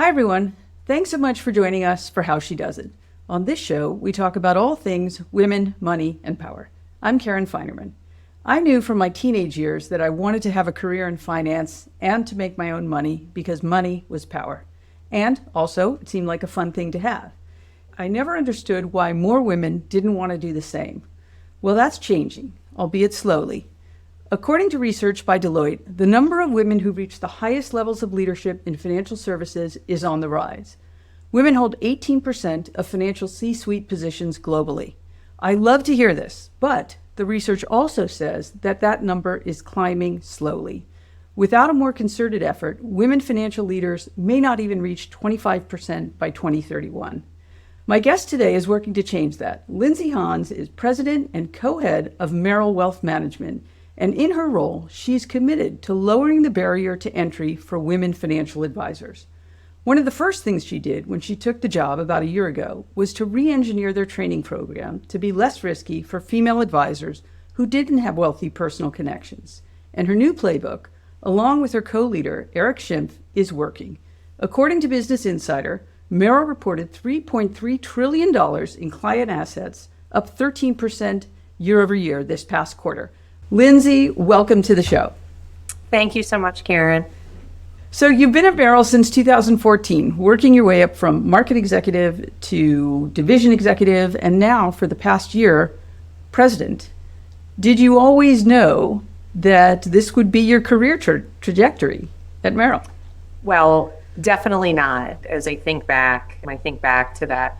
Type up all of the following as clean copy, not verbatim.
Hi, everyone. Thanks so much for joining us for How She Does It. On this show, we talk about all things women, money, and power. I'm Karen Feinerman. I knew from my teenage years that I wanted to have a career in finance and to make my own money because money was power. And also, it seemed like a fun thing to have. I never understood why more women didn't want to do the same. Well, that's changing, albeit slowly. According to research by Deloitte, the number of women who reach the highest levels of leadership in financial services is on the rise. Women hold 18% of financial C-suite positions globally. I love to hear this, but the research also says that that number is climbing slowly. Without a more concerted effort, women financial leaders may not even reach 25% by 2031. My guest today is working to change that. Lindsay Hans is president and co-head of Merrill Wealth Management, and in her role, she's committed to lowering the barrier to entry for women financial advisors. One of the first things she did when she took the job about a year ago was to re-engineer their training program to be less risky for female advisors who didn't have wealthy personal connections. And her new playbook, along with her co-leader, Eric Schimpf, is working. According to Business Insider, Merrill reported $3.3 trillion in client assets, up 13% year over year this past quarter. Lindsay, welcome to the show. Thank you so much, Karen. So you've been at Merrill since 2014, working your way up from market executive to division executive, and now for the past year, president. Did you always know that this would be your career trajectory at Merrill? Well, definitely not. As I think back to that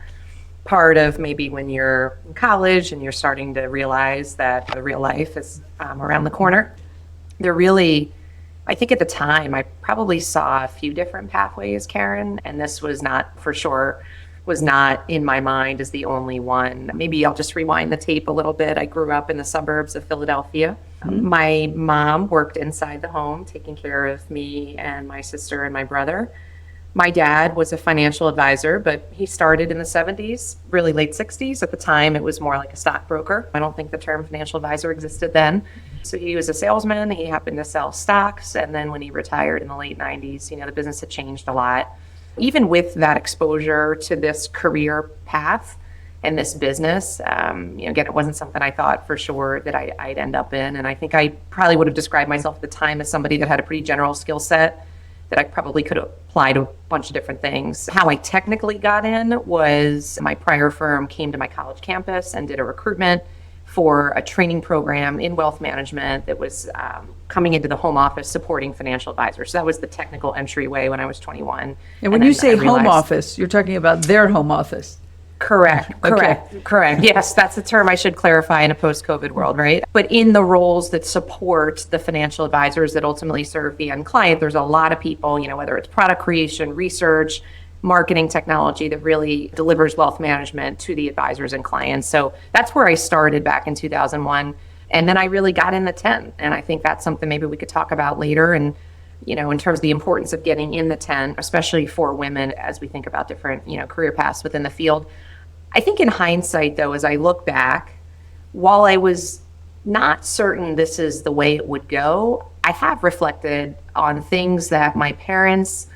part of maybe when you're in college and you're starting to realize that the real life is around the corner. I think at the time, I probably saw a few different pathways, Karen, and this was not in my mind as the only one. Maybe I'll just rewind the tape a little bit. I grew up in the suburbs of Philadelphia. Mm-hmm. My mom worked inside the home, taking care of me and my sister and my brother. My dad was a financial advisor, but he started in the 70s, really late 60s. At the time, it was more like a stockbroker. I don't think the term financial advisor existed then. So he was a salesman. He happened to sell stocks. And then when he retired in the late 90s, the business had changed a lot. Even with that exposure to this career path and this business, again, it wasn't something I thought for sure that I'd end up in. And I think I probably would have described myself at the time as somebody that had a pretty general skill set that I probably could apply to a bunch of different things. How I technically got in was my prior firm came to my college campus and did a recruitment for a training program in wealth management that was coming into the home office supporting financial advisors. So that was the technical entryway when I was 21. And when you say home office, you're talking about their home office. Correct. Yes, that's the term I should clarify in a post-COVID world, right? But in the roles that support the financial advisors that ultimately serve the end client, there's a lot of people, whether it's product creation, research, marketing technology that really delivers wealth management to the advisors and clients. So that's where I started back in 2001. And then I really got in the tent. And I think that's something maybe we could talk about later. And in terms of the importance of getting in the tent, especially for women as we think about different, career paths within the field. I think in hindsight, though, as I look back, while I was not certain this is the way it would go, I have reflected on things that my parents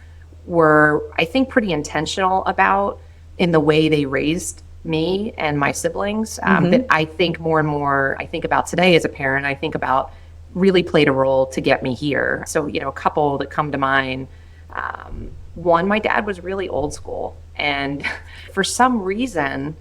were, I think, pretty intentional about in the way they raised me and my siblings. That I think more and more, I think about today as a parent, I think about really played a role to get me here. So, a couple that come to mind. One, my dad was really old school. And for some reason,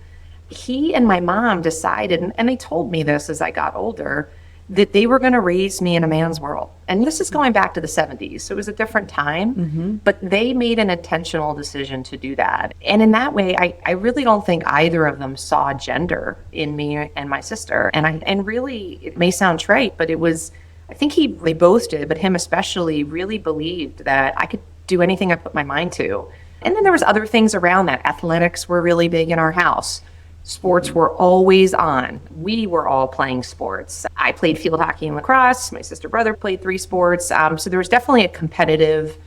he and my mom decided, and they told me this as I got older, that they were going to raise me in a man's world. And this is going back to the 70s, so it was a different time, but they made an intentional decision to do that. And in that way, I really don't think either of them saw gender in me and my sister. And really, it may sound trite, but it was, I think they both did, but him especially really believed that I could do anything I put my mind to. And then there was other things around that. Athletics were really big in our house. Sports were always on. We were all playing sports. I played field hockey and lacrosse. My sister brother played 3 sports. So there was definitely a competitive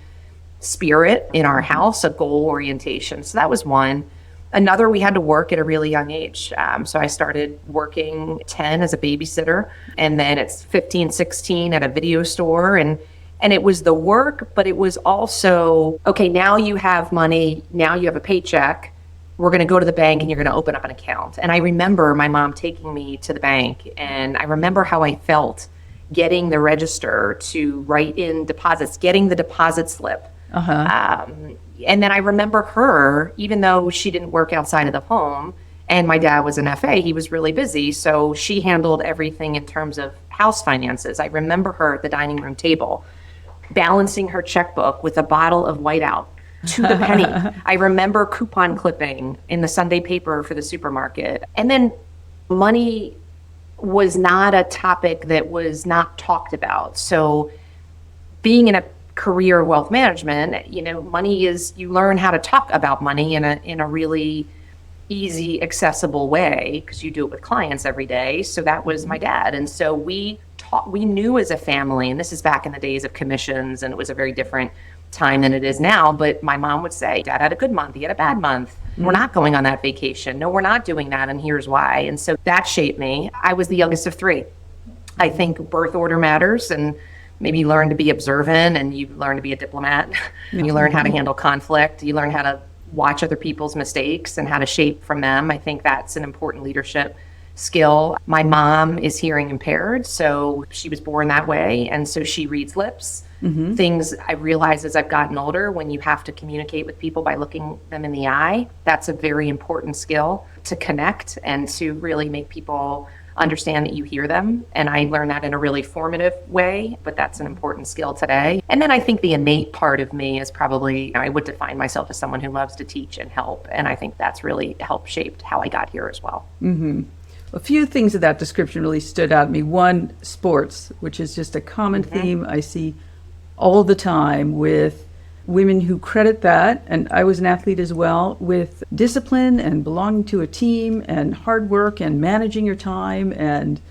spirit in our house, a goal orientation. So that was one. Another, we had to work at a really young age. So I started working 10 as a babysitter, and then it's 15, 16 at a video store. And And it was the work, but it was also, okay, now you have money, now you have a paycheck. We're going to go to the bank and you're going to open up an account. And I remember my mom taking me to the bank, and I remember how I felt getting the register to write in deposits, getting the deposit slip. And then I remember her, even though she didn't work outside of the home, and my dad was an FA, he was really busy. So she handled everything in terms of house finances. I remember her at the dining room table, balancing her checkbook with a bottle of whiteout to the penny. I remember coupon clipping in the Sunday paper for the supermarket. And then money was not a topic that was not talked about. So being in a career of wealth management, money is, you learn how to talk about money in a really easy, accessible way, because you do it with clients every day. So that was my dad. And so we knew as a family, and this is back in the days of commissions, and it was a very different time than it is now, but my mom would say, Dad had a good month, he had a bad month. We're not going on that vacation. No, we're not doing that, and here's why. And so that shaped me. I was the youngest of three. I think birth order matters, and maybe you learn to be observant, and you learn to be a diplomat. You learn how to handle conflict. You learn how to watch other people's mistakes and how to shape from them. I think that's an important leadership skill. My mom is hearing impaired, so she was born that way, and so she reads lips. Things I realize as I've gotten older, when you have to communicate with people by looking them in the eye, that's a very important skill to connect and to really make people understand that you hear them. And I learned that in a really formative way, but that's an important skill today. And then I think the innate part of me is probably, I would define myself as someone who loves to teach and help. And I think that's really helped shape how I got here as well. A few things of that description really stood out to me. One, sports, which is just a common theme I see all the time with women who credit that, and I was an athlete as well, with discipline and belonging to a team and hard work and managing your time, and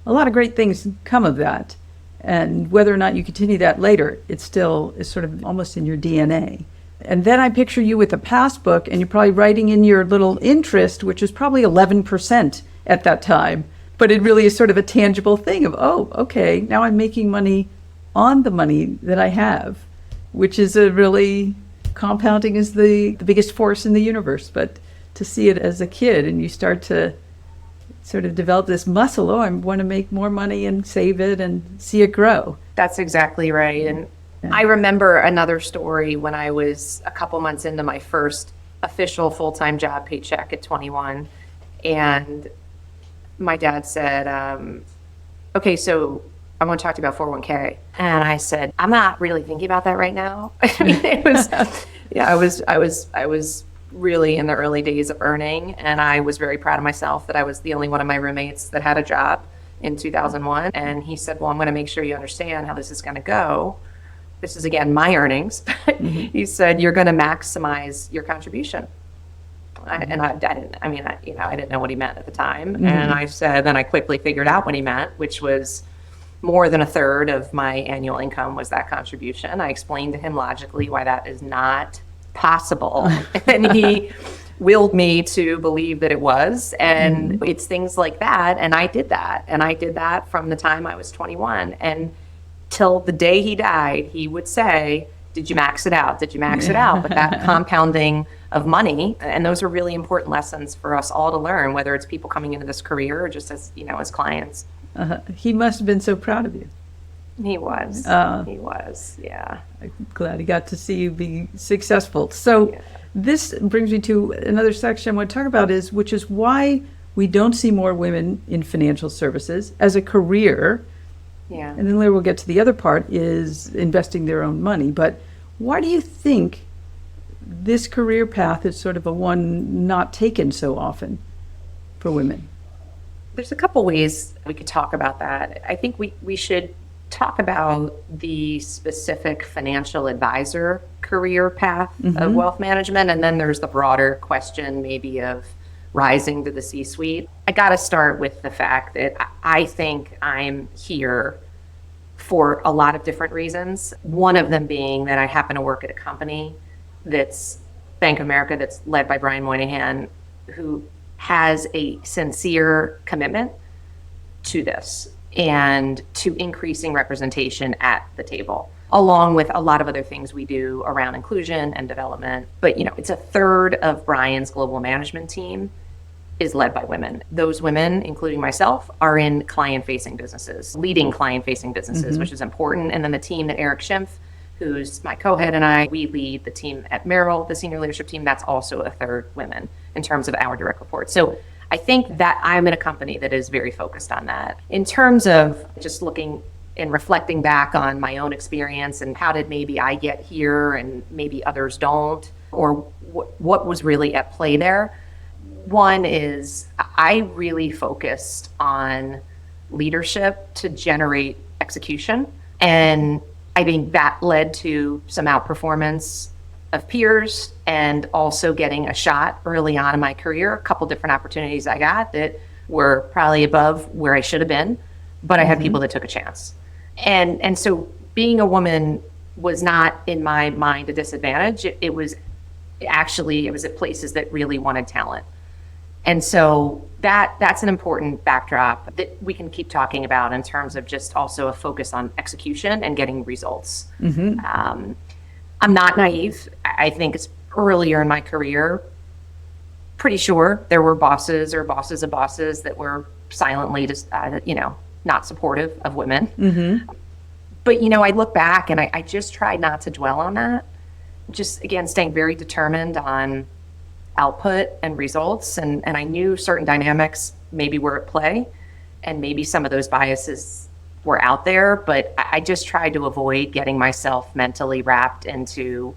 a lot of great things come of that. And whether or not you continue that later, it still is sort of almost in your DNA. And then I picture you with a passbook, and you're probably writing in your little interest, which is probably 11% at that time. But it really is sort of a tangible thing of, oh, okay, now I'm making money on the money that I have, which is a really, compounding is the biggest force in the universe. But to see it as a kid, and you start to sort of develop this muscle, I want to make more money and save it and see it grow. That's exactly right. And I remember another story when I was a couple months into my first official full-time job paycheck at 21. And my dad said, okay, so I want to talk to you about 401k. And I said, I'm not really thinking about that right now. I mean, it was, I was really in the early days of earning, and I was very proud of myself that I was the only one of my roommates that had a job in 2001. And he said, well, I'm going to make sure you understand how this is going to go. This is, again, my earnings. He said, you're going to maximize your contribution. I didn't know what he meant at the time. And I said, then I quickly figured out what he meant, which was more than a third of my annual income was that contribution. I explained to him logically why that is not possible. And he willed me to believe that it was. And it's things like that. And I did that. And I did that from the time I was 21. And till the day he died, he would say, did you max it out? Did you max it out? But that compounding of money, and those are really important lessons for us all to learn, whether it's people coming into this career or just as, as clients. He must have been so proud of you. He was, yeah. I'm glad he got to see you be successful. So this brings me to another section I want to talk about, which is why we don't see more women in financial services as a career. Yeah. And then later we'll get to the other part, is investing their own money. But why do you think this career path is sort of a one not taken so often for women? There's a couple ways we could talk about that. I think we should talk about the specific financial advisor career path of wealth management, and then there's the broader question maybe of rising to the C-suite. I got to start with the fact that I think I'm here for a lot of different reasons. One of them being that I happen to work at a company that's Bank of America, that's led by Brian Moynihan, who has a sincere commitment to this and to increasing representation at the table. along with a lot of other things we do around inclusion and development. But, it's a third of Brian's global management team is led by women. Those women, including myself, are in client-facing businesses, leading client-facing businesses, which is important. And then the team that Eric Schimpf, who's my co-head, and we lead the team at Merrill, the senior leadership team, that's also a third women in terms of our direct reports. So I think that I'm in a company that is very focused on that. In terms of just looking and reflecting back on my own experience and how did maybe I get here and maybe others don't, or what was really at play there. One is I really focused on leadership to generate execution. And I think that led to some outperformance of peers and also getting a shot early on in my career, a couple different opportunities I got that were probably above where I should have been, but I had people that took a chance. And so being a woman was not in my mind a disadvantage. It was at places that really wanted talent. And so that's an important backdrop that we can keep talking about in terms of just also a focus on execution and getting results. I'm not naive. I think it's earlier in my career, pretty sure there were bosses or bosses of bosses that were silently just, not supportive of women. But, I look back and I just tried not to dwell on that. Just, again, staying very determined on output and results. And I knew certain dynamics maybe were at play and maybe some of those biases were out there, but I just tried to avoid getting myself mentally wrapped into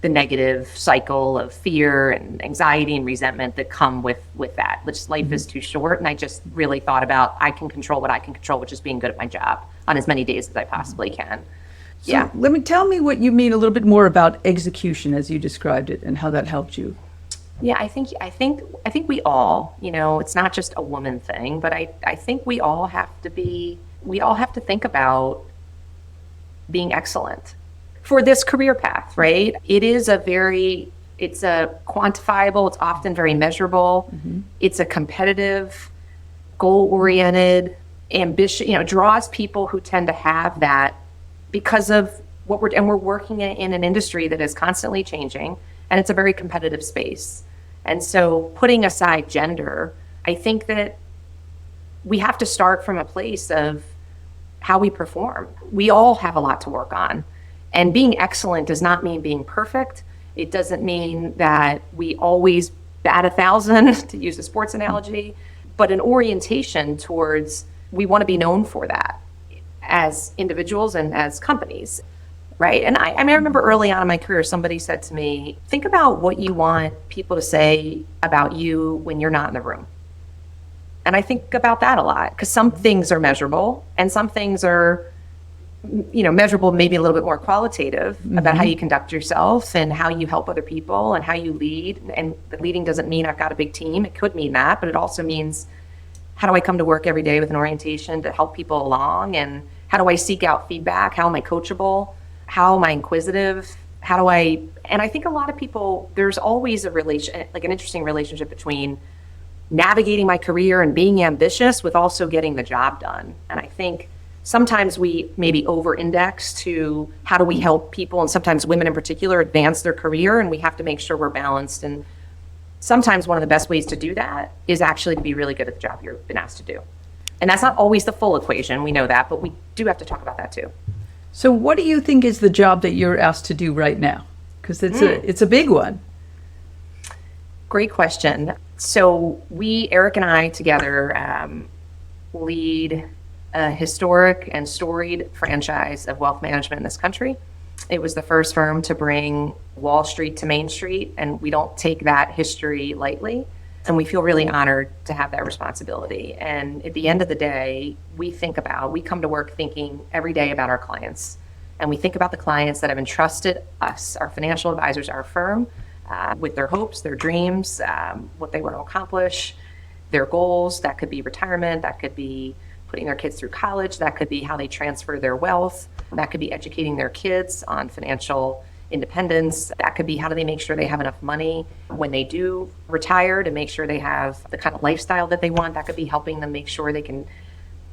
the negative cycle of fear and anxiety and resentment that come with that. Life is too short. And I just really thought about, I can control what I can control, which is being good at my job on as many days as I possibly can. So tell me what you mean a little bit more about execution as you described it and how that helped you. Yeah, I think we all, it's not just a woman thing, but I think we all have to think about being excellent for this career path, right? It's a quantifiable, it's often very measurable. It's a competitive, goal-oriented, ambition, draws people who tend to have that because of we're working in an industry that is constantly changing, and it's a very competitive space. And so putting aside gender, I think that we have to start from a place of how we perform. We all have a lot to work on. And being excellent does not mean being perfect. It doesn't mean that we always bat 1,000, to use a sports analogy, but an orientation towards we want to be known for that as individuals and as companies. Right. And I remember early on in my career, somebody said to me, think about what you want people to say about you when you're not in the room. And I think about that a lot because some things are measurable and some things are, measurable, maybe a little bit more qualitative about how you conduct yourself and how you help other people and how you lead. And the leading doesn't mean I've got a big team. It could mean that, but it also means how do I come to work every day with an orientation to help people along? And how do I seek out feedback? How am I coachable? How am I inquisitive? And I think a lot of people, there's always an interesting relationship between navigating my career and being ambitious with also getting the job done. And I think sometimes we maybe over-index to how do we help people, and sometimes women in particular, advance their career, and we have to make sure we're balanced. And sometimes one of the best ways to do that is actually to be really good at the job you've been asked to do. And that's not always the full equation, we know that, but we do have to talk about that too. So what do you think is the job that you're asked to do right now? Because it's a big one. Great question. So Eric and I together lead a historic and storied franchise of wealth management in this country. It was the first firm to bring Wall Street to Main Street, and we don't take that history lightly. And we feel really honored to have that responsibility. And at the end of the day, we come to work thinking every day about our clients. And we think about the clients that have entrusted us, our financial advisors, our firm, with their hopes, their dreams, what they want to accomplish, their goals. That could be retirement, that could be putting their kids through college, that could be how they transfer their wealth, that could be educating their kids on financial independence, that could be how do they make sure they have enough money when they do retire to make sure they have the kind of lifestyle that they want, that could be helping them make sure they can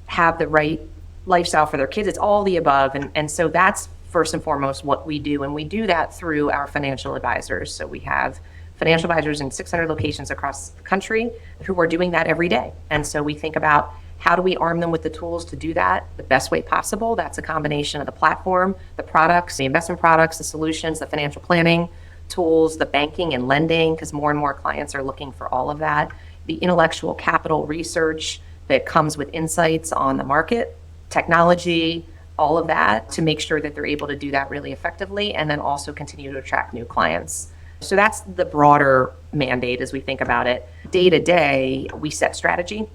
have the right lifestyle for their kids. It's all the above. And so that's first and foremost what we do. And we do that through our financial advisors. So we have financial advisors in 600 locations across the country who are doing that every day. And so we think about how do we arm them with the tools to do that the best way possible. That's a combination of the platform, the products, the investment products, the solutions, the financial planning tools, the banking and lending, because more and more clients are looking for all of that, the intellectual capital research that comes with insights on the market, technology, all of that, to make sure that they're able to do that really effectively, and then also continue to attract new clients. So that's the broader mandate as we think about it. Day to day, we set strategy.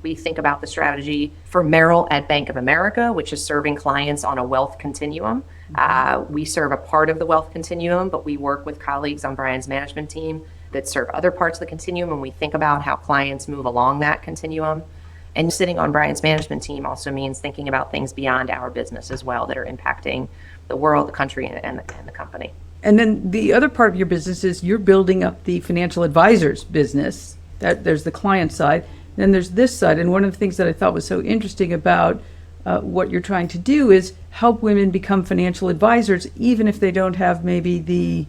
We think about the strategy for Merrill at Bank of America, which is serving clients on a wealth continuum. We serve a part of the wealth continuum, but we work with colleagues on Brian's management team that serve other parts of the continuum, and we think about how clients move along that continuum. And sitting on Brian's management team also means thinking about things beyond our business as well that are impacting the world, the country, and the company. And then the other part of your business is you're building up the financial advisors business. There's the client side. Then there's this side. And one of the things that I thought was so interesting about what you're trying to do is help women become financial advisors, even if they don't have maybe the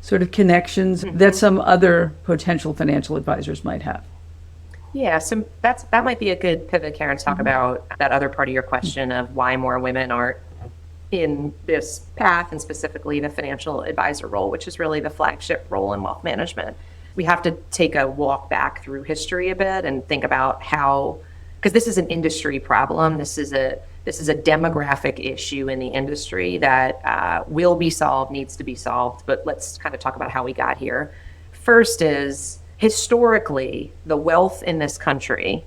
sort of connections that some other potential financial advisors might have. Yeah, so that might be a good pivot, Karen, to talk about that other part of your question of why more women aren't in this path, and specifically the financial advisor role, which is really the flagship role in wealth management. We have to take a walk back through history a bit and think about how, because this is an industry problem. This is a demographic issue in the industry that will be solved, needs to be solved. But let's kind of talk about how we got here. First is, historically, the wealth in this country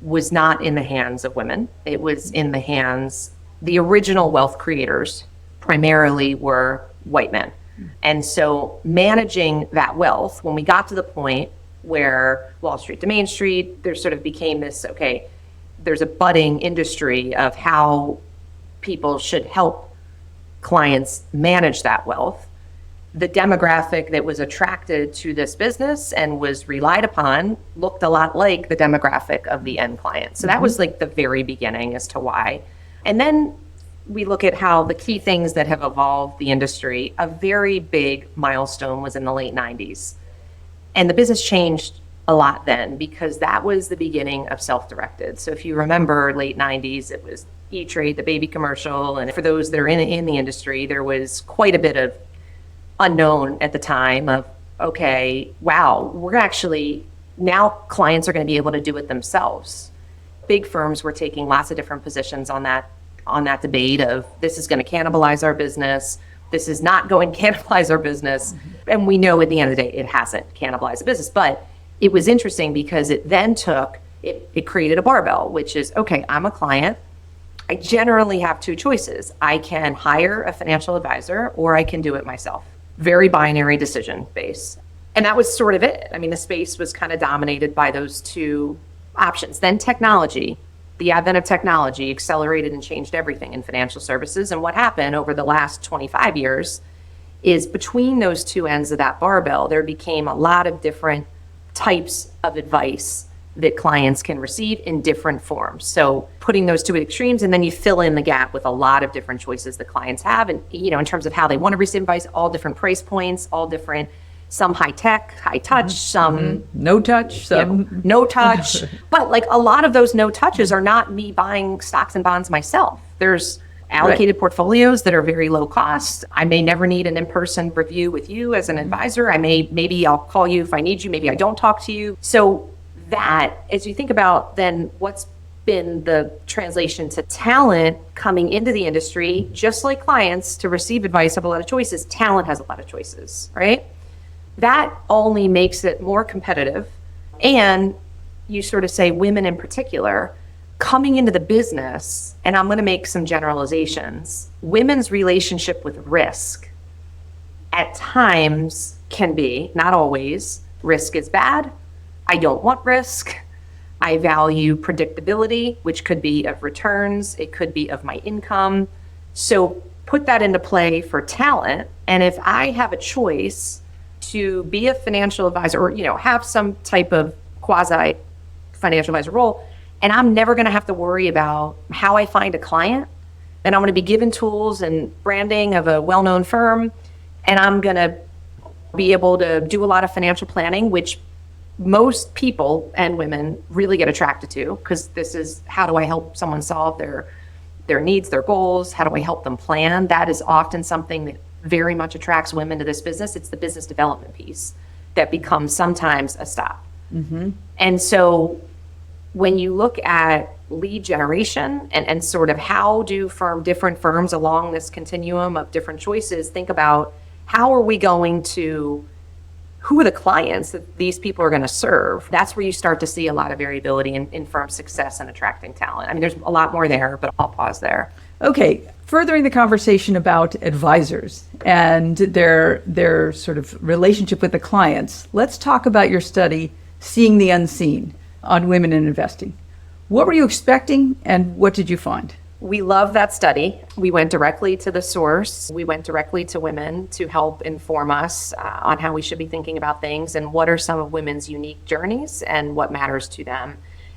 was not in the hands of women. It was in the hands, the original wealth creators primarily were white men. And so managing that wealth, when we got to the point where Wall Street to Main Street, there sort of became this, okay, there's a budding industry of how people should help clients manage that wealth. The demographic that was attracted to this business and was relied upon looked a lot like the demographic of the end client. So that was like the very beginning as to why. And then we look at how the key things that have evolved the industry. A very big milestone was in the late 90s. And the business changed a lot then because that was the beginning of self-directed. So if you remember late 90s, it was E-Trade, the baby commercial. And for those that are in the industry, there was quite a bit of unknown at the time of, okay, wow, we're actually, now clients are going to be able to do it themselves. Big firms were taking lots of different positions on that debate of this is going to cannibalize our business, this is not going to cannibalize our business. And we know at the end of the day, it hasn't cannibalized the business. But it was interesting because it then it created a barbell, which is, okay, I'm a client. I generally have two choices. I can hire a financial advisor or I can do it myself. Very binary decision base. And that was sort of it. I mean, the space was kind of dominated by those two options. Then technology, the advent of technology accelerated and changed everything in financial services. And what happened over the last 25 years is between those two ends of that barbell, there became a lot of different types of advice that clients can receive in different forms. So putting those two extremes, and then you fill in the gap with a lot of different choices that clients have. And, you know, in terms of how they want to receive advice, all different price points, all different, some high tech, high touch, some no touch, some no touch. But like a lot of those no touches are not me buying stocks and bonds myself. There's allocated portfolios that are very low cost. I may never need an in-person review with you as an advisor. Maybe I'll call you if I need you. Maybe I don't talk to you. So that, as you think about then what's been the translation to talent coming into the industry, just like clients to receive advice have a lot of choices, talent has a lot of choices, right? That only makes it more competitive. And you sort of say women in particular, coming into the business, and I'm going to make some generalizations, women's relationship with risk at times can be, not always, risk is bad. I don't want risk. I value predictability, which could be of returns. It could be of my income. So put that into play for talent. And if I have a choice to be a financial advisor or, have some type of quasi financial advisor role, and I'm never going to have to worry about how I find a client, and I'm going to be given tools and branding of a well-known firm, and I'm going to be able to do a lot of financial planning, which most people and women really get attracted to, because this is, how do I help someone solve their needs, their goals? How do I help them plan? That is often something that very much attracts women to this business. It's the business development piece that becomes sometimes a stop. And so when you look at lead generation and sort of how do different firms along this continuum of different choices think about how are we going to, who are the clients that these people are going to serve? That's where you start to see a lot of variability in firm success and attracting talent. I mean, there's a lot more there, but I'll pause there. Okay, furthering the conversation about advisors and their sort of relationship with the clients, let's talk about your study, Seeing the Unseen, on women in investing. What were you expecting and what did you find? We love that study. We went directly to the source. We went directly to women to help inform us on how we should be thinking about things and what are some of women's unique journeys and what matters to them.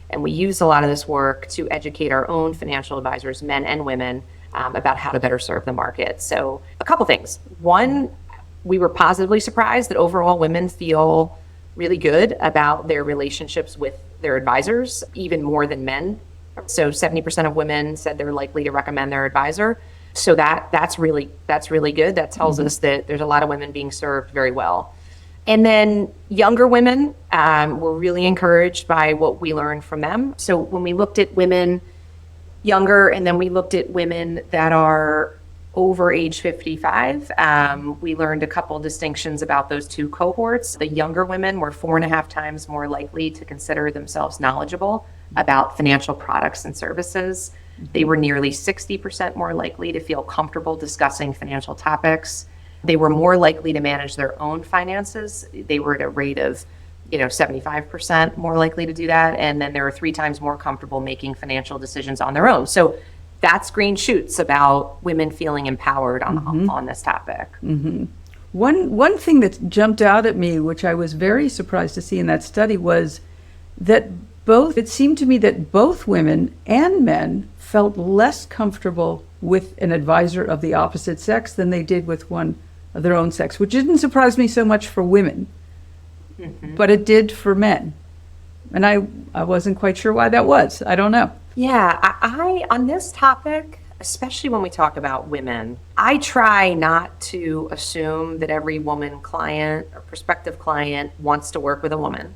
And we use a lot of this work to educate our own financial advisors, men and women, about how to better serve the market. So a couple things. One, we were positively surprised that overall women feel really good about their relationships with their advisors, even more than men. So 70% of women said they're likely to recommend their advisor. So that's really good. That tells us that there's a lot of women being served very well. And then younger women were really encouraged by what we learned from them. So when we looked at women younger and then we looked at women that are over age 55, we learned a couple distinctions about those two cohorts. The younger women were 4.5 times more likely to consider themselves knowledgeable about financial products and services. They were nearly 60% more likely to feel comfortable discussing financial topics. They were more likely to manage their own finances. They were at a rate of 75% more likely to do that. And then they were 3 times more comfortable making financial decisions on their own. So that's green shoots about women feeling empowered on this topic. One thing that jumped out at me, which I was very surprised to see in that study, was that it seemed to me that both women and men felt less comfortable with an advisor of the opposite sex than they did with one of their own sex, which didn't surprise me so much for women, but it did for men. And I wasn't quite sure why that was. I don't know. Yeah, I on this topic, especially when we talk about women, I try not to assume that every woman client or prospective client wants to work with a woman.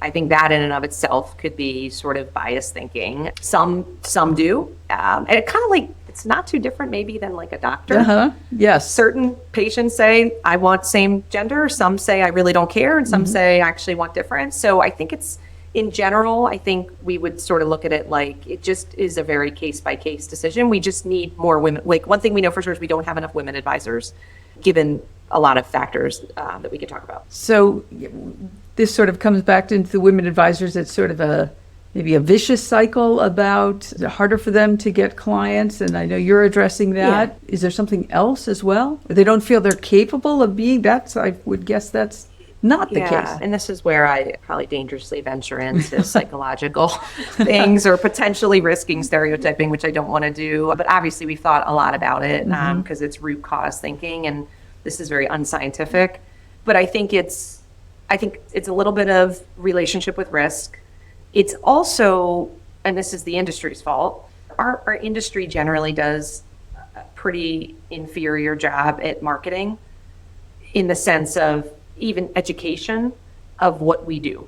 I think that in and of itself could be sort of biased thinking. Some do. And it kind of like, it's not too different maybe than like a doctor. Yes. Certain patients say, I want same gender. Some say, I really don't care. And some say, I actually want different. So I think it's, in general, I think we would sort of look at it like it just is a very case-by-case decision. We just need more women. Like one thing we know for sure is we don't have enough women advisors, given a lot of factors that we could talk about. So this sort of comes back into the women advisors. It's sort of maybe a vicious cycle about it's harder for them to get clients. And I know you're addressing that. Yeah. Is there something else as well? They don't feel they're capable of being that. I would guess that's not the case. And this is where I probably dangerously venture into psychological things or potentially risking stereotyping, which I don't want to do. But obviously we've thought a lot about it because it's root cause thinking and this is very unscientific. But I think it's a little bit of relationship with risk. It's also, and this is the industry's fault, our industry generally does a pretty inferior job at marketing in the sense of even education of what we do.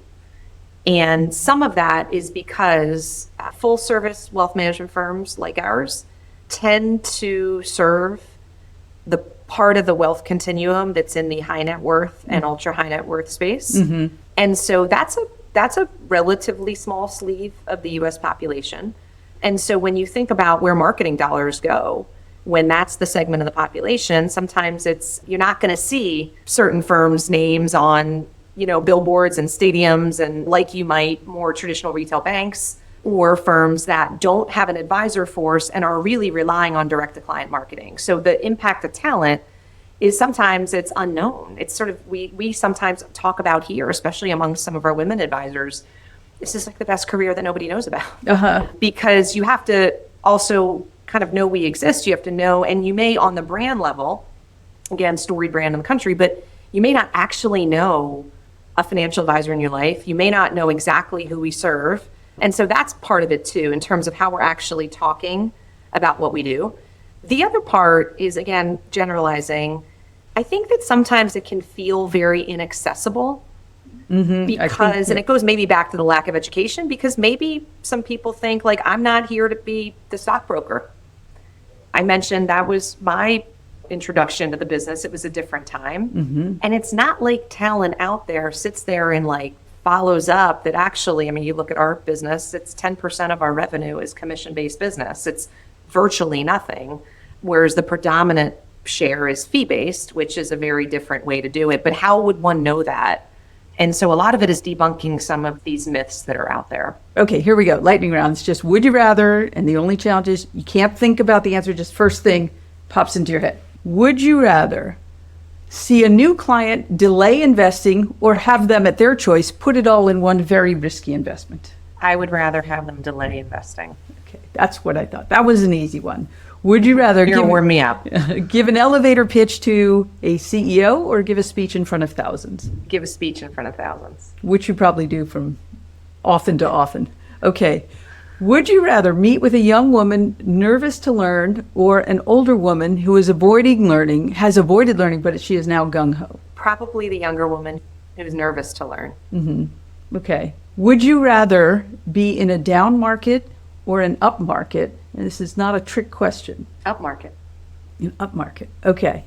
And some of that is because full service wealth management firms like ours tend to serve the part of the wealth continuum that's in the high net worth and ultra high net worth space. And so that's a relatively small sleeve of the US population. And so when you think about where marketing dollars go, when that's the segment of the population, sometimes you're not going to see certain firms' names on, billboards and stadiums and like you might more traditional retail banks or firms that don't have an advisor force and are really relying on direct to client marketing. So the impact of talent is sometimes it's unknown. It's sort of, we sometimes talk about here, especially among some of our women advisors, this is like the best career that nobody knows about because you have to also kind of know we exist, you have to know, and you may on the brand level, again, storied brand in the country, but you may not actually know a financial advisor in your life. You may not know exactly who we serve. And so that's part of it too, in terms of how we're actually talking about what we do. The other part is, again, generalizing. I think that sometimes it can feel very inaccessible because, and it goes maybe back to the lack of education, because maybe some people think like, I'm not here to be the stockbroker. I mentioned that was my introduction to the business. It was a different time. And it's not like talent out there sits there and like follows up that actually, I mean, you look at our business, it's 10% of our revenue is commission-based business. It's virtually nothing, whereas the predominant share is fee-based, which is a very different way to do it. But how would one know that? And so a lot of it is debunking some of these myths that are out there. Okay, here we go. Lightning round. It's just would you rather, and the only challenge is you can't think about the answer, just first thing pops into your head. Would you rather see a new client delay investing or have them at their choice put it all in one very risky investment? I would rather have them delay investing. Okay, that's what I thought. That was an easy one. Would you rather warm me up. Give an elevator pitch to a CEO or give a speech in front of thousands? Give a speech in front of thousands. Which you probably do from often to often. Okay. Would you rather meet with a young woman nervous to learn or an older woman who is has avoided learning, but she is now gung-ho? Probably the younger woman who's nervous to learn. Okay. Would you rather be in a down market or an up market? And this is not a trick question. Up market. An up market. Okay.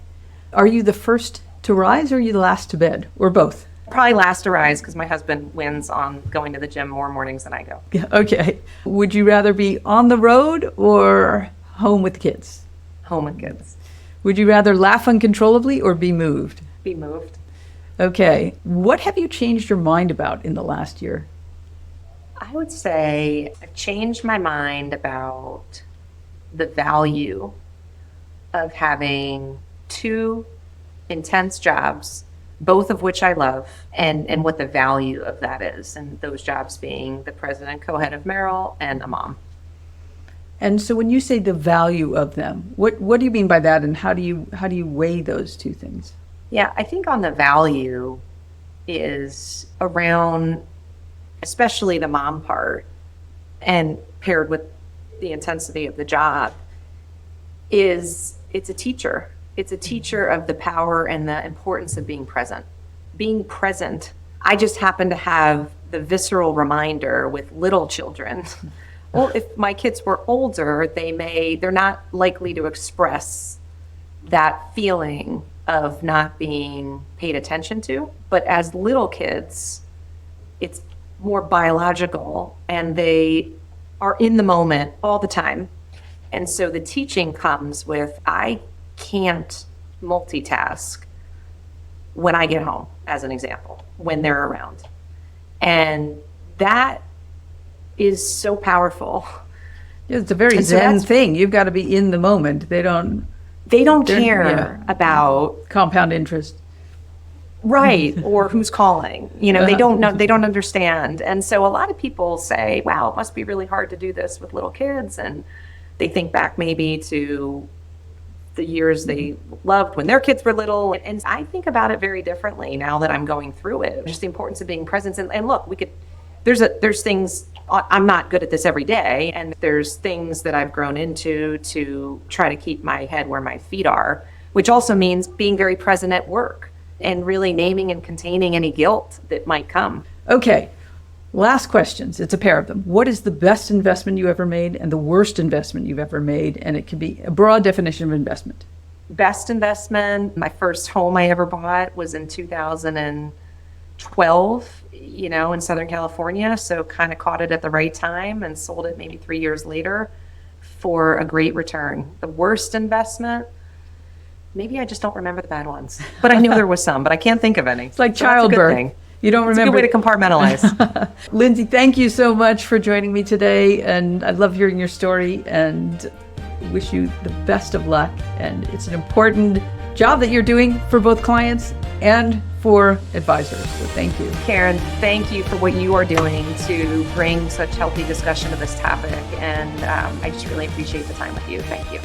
Are you the first to rise or are you the last to bed, or both? Probably last to rise, because my husband wins on going to the gym more mornings than I go. Yeah, okay. Would you rather be on the road or home with kids? Home with kids. Would you rather laugh uncontrollably or be moved? Be moved. Okay. What have you changed your mind about in the last year? I would say I've changed my mind about the value of having two intense jobs, both of which I love, and what the value of that is. And those jobs being the president, co-head of Merrill, and a mom. And so when you say the value of them, what do you mean by that, and how do you weigh those two things? Yeah, I think on the value is around, especially the mom part, and paired with the intensity of the job, it's a teacher. It's a teacher of the power and the importance of being present. Being present. I just happen to have the visceral reminder with little children. Well, if my kids were older, they're not likely to express that feeling of not being paid attention to. But as little kids, it's more biological, and they are in the moment all the time. And so the teaching comes with, I can't multitask when I get home, as an example, when they're around. And that is so powerful. Yeah, it's a very Zen thing. You've got to be in the moment. They don't care about compound interest. Right, or who's calling. They don't know, they don't understand. And so a lot of people say, wow, it must be really hard to do this with little kids. And they think back maybe to the years they loved when their kids were little. And I think about it very differently now that I'm going through it. Just the importance of being present. And look, there's things, I'm not good at this every day. And there's things that I've grown into to try to keep my head where my feet are, which also means being very present at work and really naming and containing any guilt that might come. Okay. Last questions. It's a pair of them. What is the best investment you ever made and the worst investment you've ever made? And it can be a broad definition of investment. Best investment, my first home I ever bought was in 2012, in Southern California. So kind of caught it at the right time and sold it maybe 3 years later for a great return. The worst investment, maybe I just don't remember the bad ones, but I knew there was some, but I can't think of any. It's like childbirth. You don't remember. It's a good way to compartmentalize. Lindsay, thank you so much for joining me today. And I love hearing your story and wish you the best of luck. And it's an important job that you're doing for both clients and for advisors. So thank you. Karen, thank you for what you are doing to bring such healthy discussion to this topic. And I just really appreciate the time with you. Thank you.